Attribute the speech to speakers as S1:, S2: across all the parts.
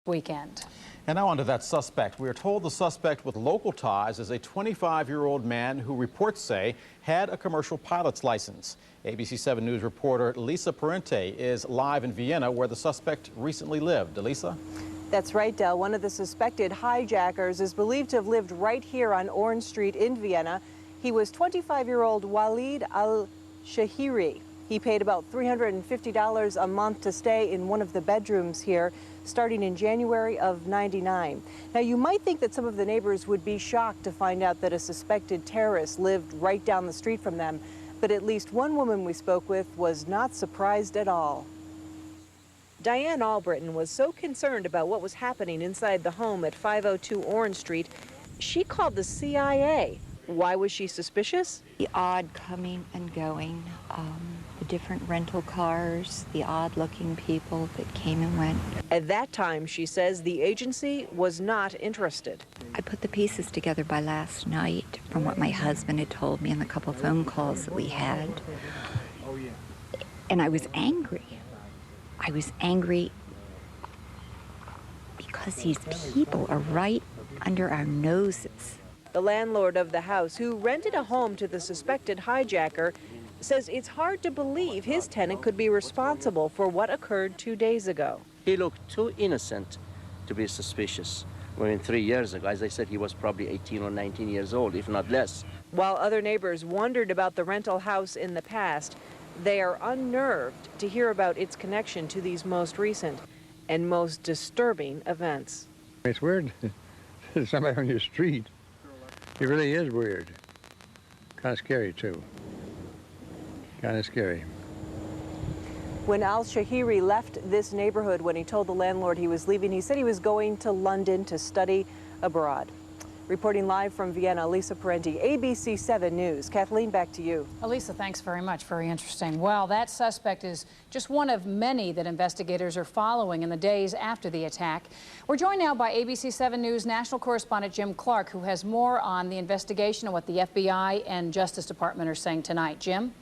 S1: weekend.
S2: And now on to that suspect. We are told the suspect with local ties is a 25-year-old man who reports say had a commercial pilot's license. ABC 7 News reporter Lisa Parente is live in Vienna, where the suspect recently lived. Elisa?
S3: That's right, Del. One of the suspected hijackers is believed to have lived right here on Orange Street in Vienna. He was 25-year-old Waleed al-Shahiri. He paid about $350 a month to stay in one of the bedrooms here, starting in January of '99. Now, you might think that some of the neighbors would be shocked to find out that a suspected terrorist lived right down the street from them, but at least one woman we spoke with was not surprised at all. Diane Albritton was so concerned about what was happening inside the home at 502 Orange Street, she called the CIA. Why was she suspicious?
S4: The odd coming and going, the different rental cars, the odd-looking people that came and went.
S3: At that time, she says, the agency was not interested.
S4: I put the pieces together by last night from what my husband had told me and the couple phone calls that we had. And I was angry. I was angry because these people are right under our noses.
S3: The landlord of the house, who rented a home to the suspected hijacker, says it's hard to believe his tenant could be responsible for what occurred 2 days ago.
S5: He looked too innocent to be suspicious. When 3 years ago, as I said, he was probably 18 or 19 years old, if not less.
S3: While other neighbors wondered about the rental house in the past, they are unnerved to hear about its connection to these most recent and most disturbing events.
S6: It's weird. Somebody on your street. It really is weird. Kind of scary, too. Kind of scary.
S3: When al-Shahiri left this neighborhood, when he told the landlord he was leaving, he said he was going to London to study abroad. Reporting live from Vienna, Lisa Parente, ABC 7 News. Kathleen, back to you.
S1: Elisa, thanks very much. Very interesting. Well, that suspect is just one of many that investigators are following in the days after the attack. We're joined now by ABC 7 News national correspondent Jim Clark, who has more on the investigation and what the FBI and Justice Department are saying tonight. Jim?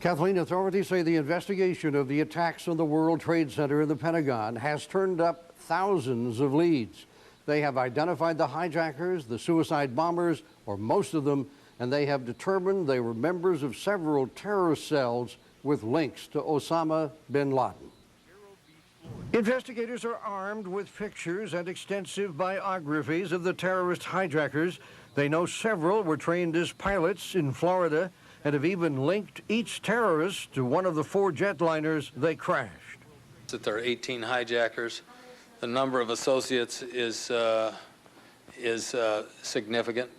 S7: Kathleen, authorities say the investigation of the attacks on the World Trade Center and the Pentagon has turned up thousands of leads. They have identified the hijackers, the suicide bombers, or most of them, and they have determined they were members of several terrorist cells with links to Osama bin Laden. Investigators are armed with pictures and extensive biographies of the terrorist hijackers. They know several were trained as pilots in Florida and have even linked each terrorist to one of the 4 jetliners they crashed.
S8: That there are 18 hijackers. The number of associates is significant.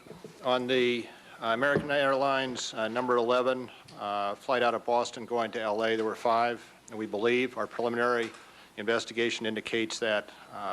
S9: On the American Airlines number 11 flight out of Boston going to LA, there were 5, and we believe our preliminary investigation indicates that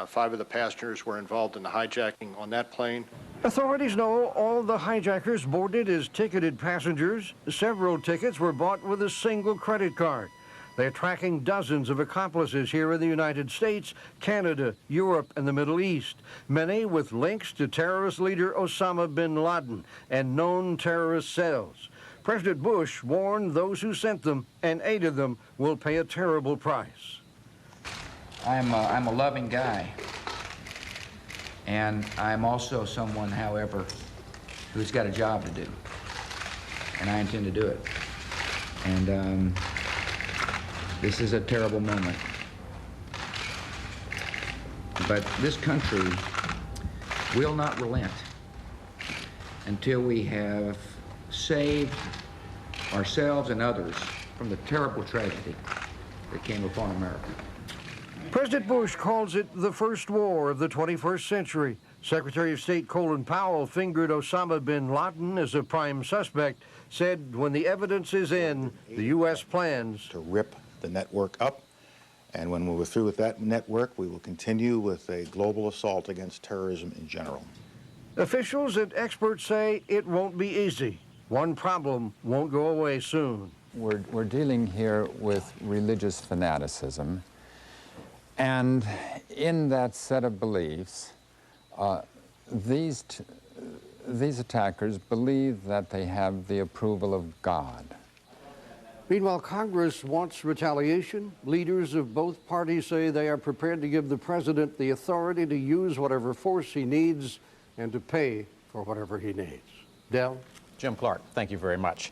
S9: 5 of the passengers were involved in the hijacking on that plane. Authorities know all the hijackers boarded as ticketed passengers. Several tickets were bought with a single credit card. They're tracking dozens of accomplices here in the United States, Canada, Europe, and the Middle East, many with links to terrorist leader Osama bin Laden and known terrorist cells. President Bush warned those who sent them and aided them will pay a terrible price.
S10: I'm a loving guy, and I'm also someone, however, who's got a job to do, and I intend to do it. And this is a terrible moment. But this country will not relent until we have saved ourselves and others from the terrible tragedy that came upon America.
S7: President Bush calls it the first war of the 21st century. Secretary of State Colin Powell fingered Osama bin Laden as a prime suspect, said when the evidence is in, the U.S. plans
S11: to rip the network up, and when we're through with that network, we will continue with a global assault against terrorism in general.
S7: Officials and experts say it won't be easy. One problem won't go away soon.
S12: We're dealing here with religious fanaticism, and in that set of beliefs, these attackers believe that they have the approval of God.
S7: Meanwhile, Congress wants retaliation. Leaders of both parties say they are prepared to give the president the authority to use whatever force he needs and to pay for whatever he needs. Del?
S2: Jim Clark, thank you very much.